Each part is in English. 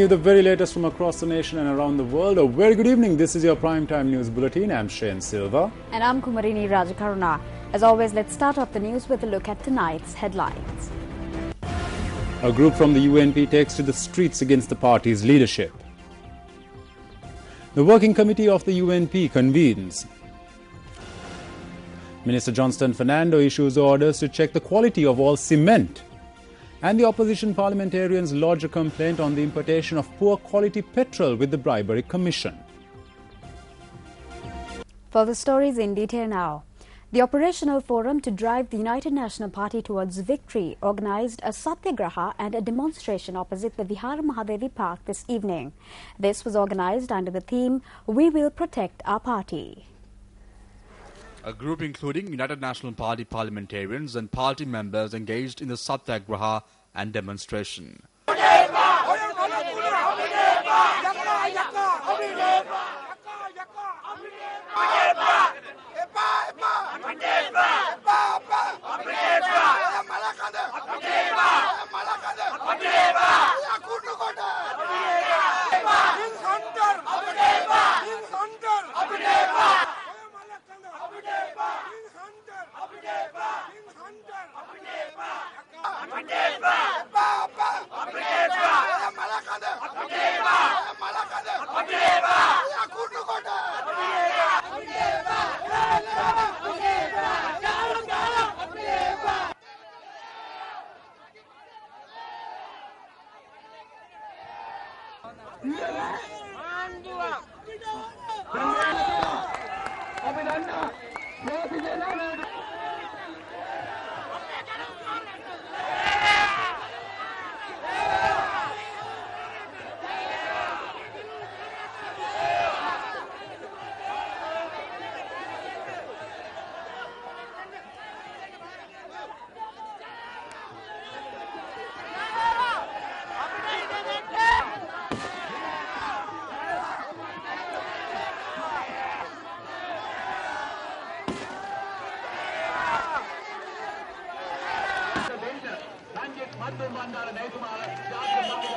you the very latest from across the nation and around the world. A very good evening. This is your Primetime News Bulletin. I'm Shane Silva. And I'm Kumarini Rajakaruna. As always, let's start off the news with a look at tonight's headlines. A group from the UNP takes to the streets against the party's leadership. The working committee of the UNP convenes. Minister Johnston Fernando issues orders to check the quality of all cement. And the opposition parliamentarians lodge a complaint on the importation of poor quality petrol with the Bribery Commission. For the stories in detail now. The Operational Forum to Drive the United National Party Towards Victory organised a satyagraha and a demonstration opposite the Vihara Mahadevi Park this evening. This was organised under the theme, We Will Protect Our Party. A group including United National Party parliamentarians and party members engaged in the satyagraha and demonstration.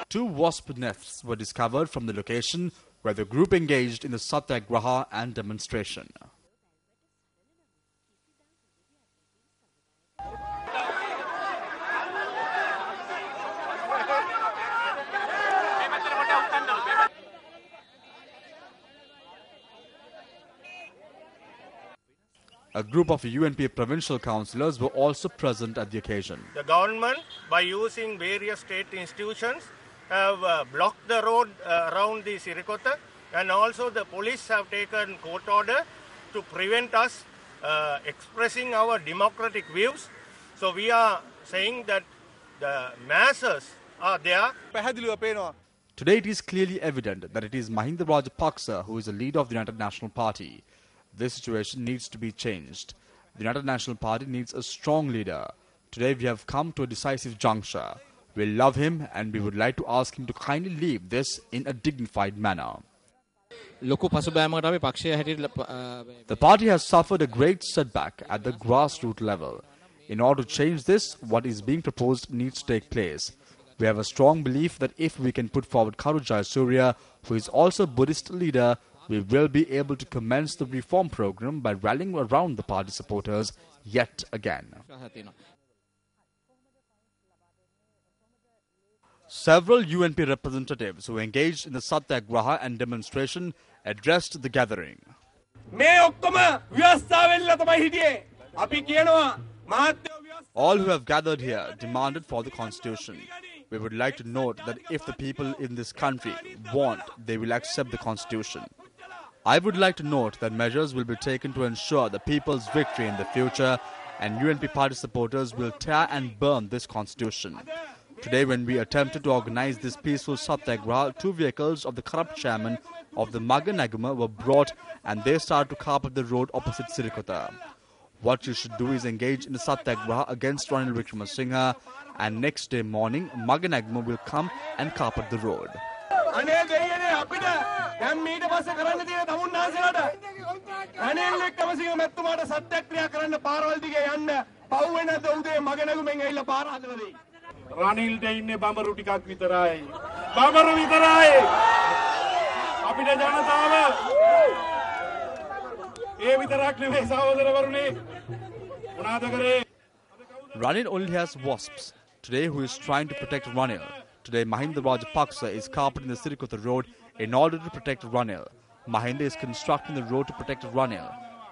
Two wasp nests were discovered from the location where the group engaged in the satyagraha and demonstration. A group of UNP provincial councillors were also present at the occasion. The government, by using various state institutions, have blocked the road around the Sirikota, and also the police have taken court order to prevent us expressing our democratic views. So we are saying that the masses are there. Today it is clearly evident that it is Mahinda Rajapaksa who is the leader of the United National Party. This situation needs to be changed. The United National Party needs a strong leader. Today we have come to a decisive juncture. We love him and we would like to ask him to kindly leave this in a dignified manner. The party has suffered a great setback at the grassroots level. In order to change this, what is being proposed needs to take place. We have a strong belief that if we can put forward Karu Jayasuriya, who is also a Buddhist leader, we will be able to commence the reform program by rallying around the party supporters yet again. Several UNP representatives who engaged in the satyagraha and demonstration addressed the gathering. All who have gathered here demanded for the constitution. We would like to note that if the people in this country want, they will accept the constitution. I would like to note that measures will be taken to ensure the people's victory in the future, and UNP party supporters will tear and burn this constitution. Today, when we attempted to organize this peaceful satyagraha, 2 vehicles of the corrupt chairman of the Maganaguma were brought and they started to carpet the road opposite Sirikota. What you should do is engage in the satyagraha against Ranil Wickramasinghe, and next day morning, Maganaguma will come and carpet the road. රනිල්ට ඉන්නේ බඹරු ටිකක් විතරයි. බබර විතරයි. අපිට ජනතාව ඒ විතරක් නෙවෙයි සහෝදරවරුනි. මොනවාද කරේ? Ranil only has wasps. Today, who is trying to protect Ranil? Today, Mahinda Rajapaksa is carpeting the Sirikotha road in order to protect Ranil. Mahinda is constructing the road to protect Ranil.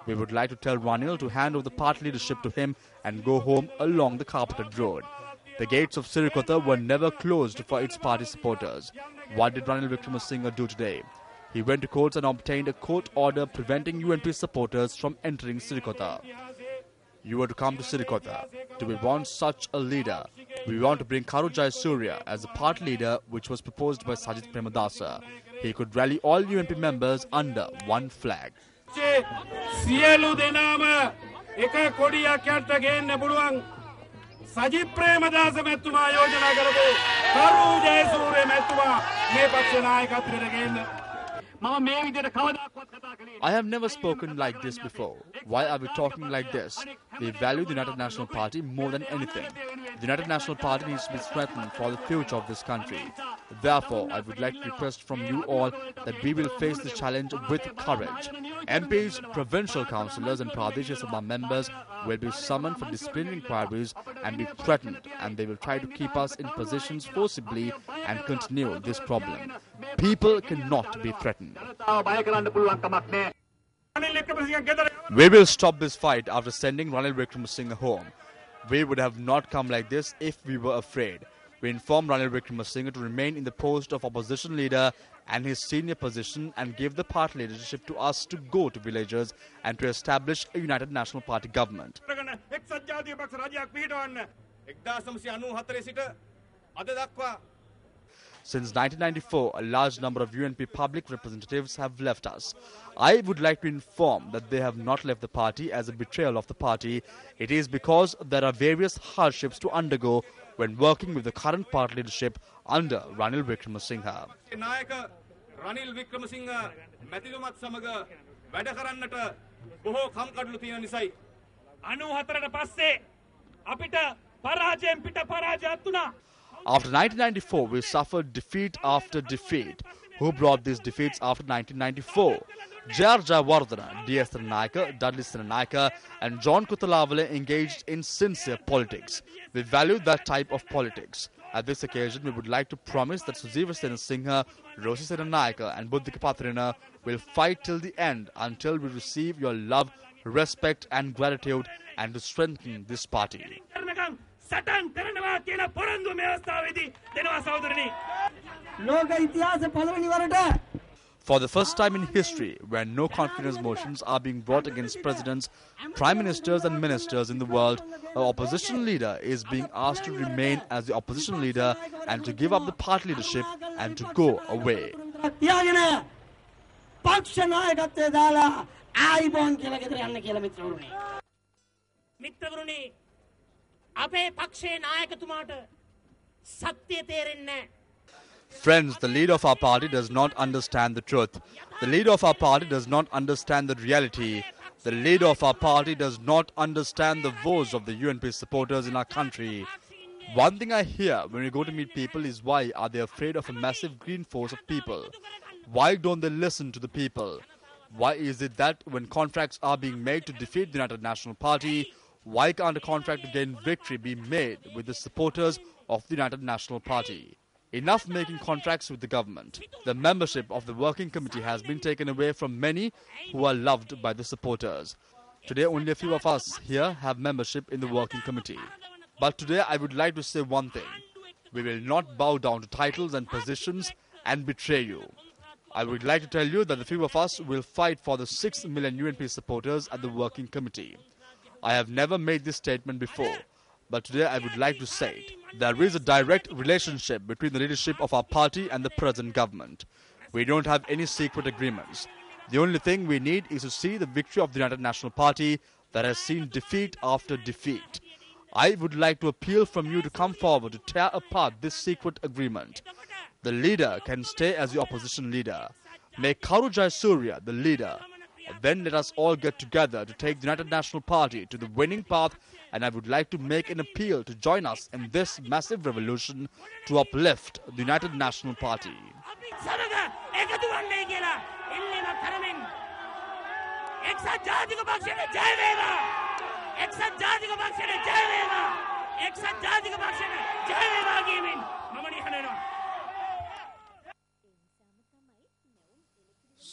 We would like to tell Ranil to hand over the party leadership to him and go home along the carpeted road. The gates of Sirikotha were never closed for its party supporters. What did Ranil Wickremesinghe do today? He went to courts and obtained a court order preventing UNP supporters from entering Sirikotha. You were to come to Sirikotha. Do we want such a leader? We want to bring Karu Jayasuriya as a party leader, which was proposed by Sajith Premadasa. He could rally all UNP members under one flag. සියලු දෙනාම එක කොඩියක් යට ගේන්න පුළුවන් සජිත් ප්‍රේමදාස මැතිතුමා යෝජනා කරපු කරු ජයසූරිය මැතිතුමා මේ පක්ෂ නායකත්වයට ගේන්න. මම මේ විදිහට කවදාවත් කතා කළේ. I have never spoken like this before. Why are we talking like this? We value the United National Party more than anything. The United National Party needs to be strengthened for the future of this country. Therefore, I would like to request from you all that we will face this challenge with courage. MPs, provincial councillors and Pradesh Sabha members will be summoned for disciplinary inquiries and be threatened, and they will try to keep us in positions forcibly and continue this problem. People cannot be threatened. We will stop this fight after sending Ranil Wickremesinghe home. We would have not come like this if we were afraid. We informed Ranil Wickremesinghe to remain in the post of opposition leader and his senior position and give the party leadership to us to go to villages and to establish a United National Party government. Since 1994, a large number of UNP public representatives have left us. I would like to inform that they have not left the party as a betrayal of the party. It is because there are various hardships to undergo when working with the current party leadership under Ranil Wickremesinghe. නායක රනිල් වික්‍රමසිංහ මැතිතුමත් සමග වැඩ කරන්නට බොහෝ කම්කටොළු තියෙන නිසායි 94ට පස්සේ අපිට පරාජයෙන් පිට පරාජයක් තුනා. After 1994, we suffered defeat after defeat. Who brought these defeats after 1994? J.R. Jayawardena, D.S. Ranayaka, Dudley Ranayaka and John Kutalawale engaged in sincere politics. We value that type of politics. At this occasion, we would like to promise that Sujeeva Senasinghe, Rosie Senanayaka and Buddhika Patrina will fight till the end until we receive your love, respect and gratitude and to strengthen this party. සටන් කරනවා කියලා පොරොන්දු මේ අවස්ථාවේදී දෙනවා සහෝදරනි. ලෝක ඉතිහාසයේ පළවෙනි වරට For the first time in history, where no confidence motions are being brought against presidents, prime ministers and ministers in the world, an opposition leader is being asked to remain as the opposition leader and to give up the party leadership and to go away. තියාගෙන පක්ෂ නායකත්වයේ දාලා ආයිබෝන් කියලා ගෙදර යන්න කියලා මිත්‍රවරුනි. මිත්‍රවරුනි අපේ පක්ෂේ නායකතුමාට සත්‍ය තේරෙන්නේ නැහැ. Friends, the leader of our party does not understand the truth. The leader of our party does not understand the reality. The leader of our party does not understand the woes of the UNP supporters in our country. One thing I hear when we go to meet people is why are they afraid of a massive green force of people? Why don't they listen to the people? Why is it that when contracts are being made to defeat the United National Party, why can't a contract to gain victory be made with the supporters of the United National Party? Enough making contracts with the government. The membership of the working committee has been taken away from many who are loved by the supporters. Today only a few of us here have membership in the working committee. But today I would like to say one thing. We will not bow down to titles and positions and betray you. I would like to tell you that the few of us will fight for the 6 million UNP supporters at the working committee. I have never made this statement before, but today I would like to say it. There is a direct relationship between the leadership of our party and the present government. We don't have any secret agreements. The only thing we need is to see the victory of the United National Party that has seen defeat after defeat. I would like to appeal from you to come forward to tear apart this secret agreement. The leader can stay as the opposition leader. Make Karu Jayasuriya the leader. then let us all get together to take the United National Party to the winning path, and I would like to make an appeal to join us in this massive revolution to uplift the United National Party.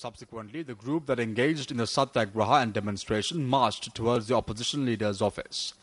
Subsequently, the group that engaged in the Satyagraha and demonstration marched towards the opposition leader's office.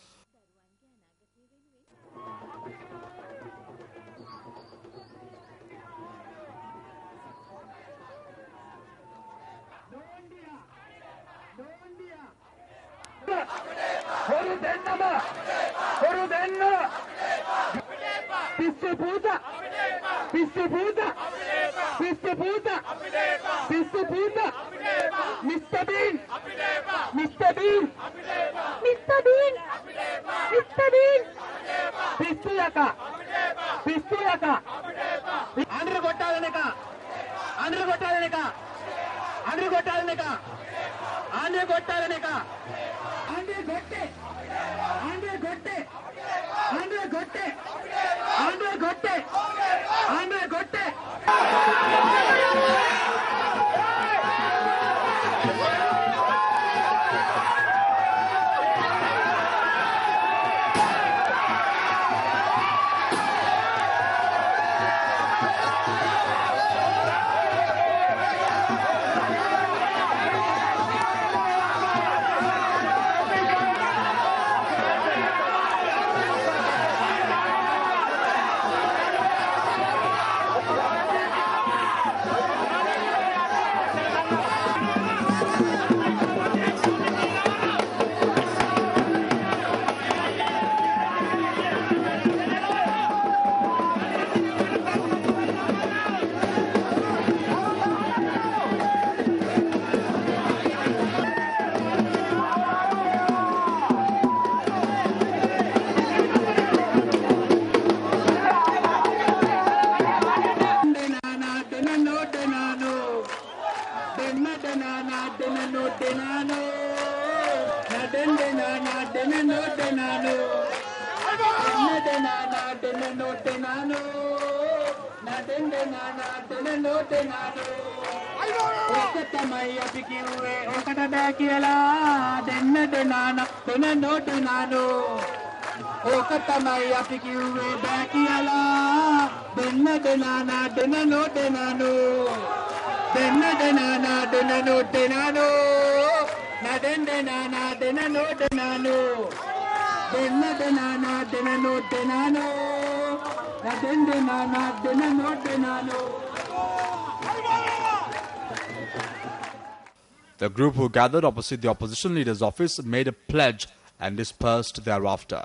The group who gathered opposite the opposition leader's office made a pledge and dispersed thereafter.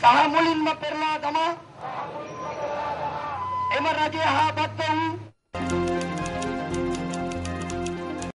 සහමුලින්ම පෙරලා දමා එම රජය හා බද්ධ වූ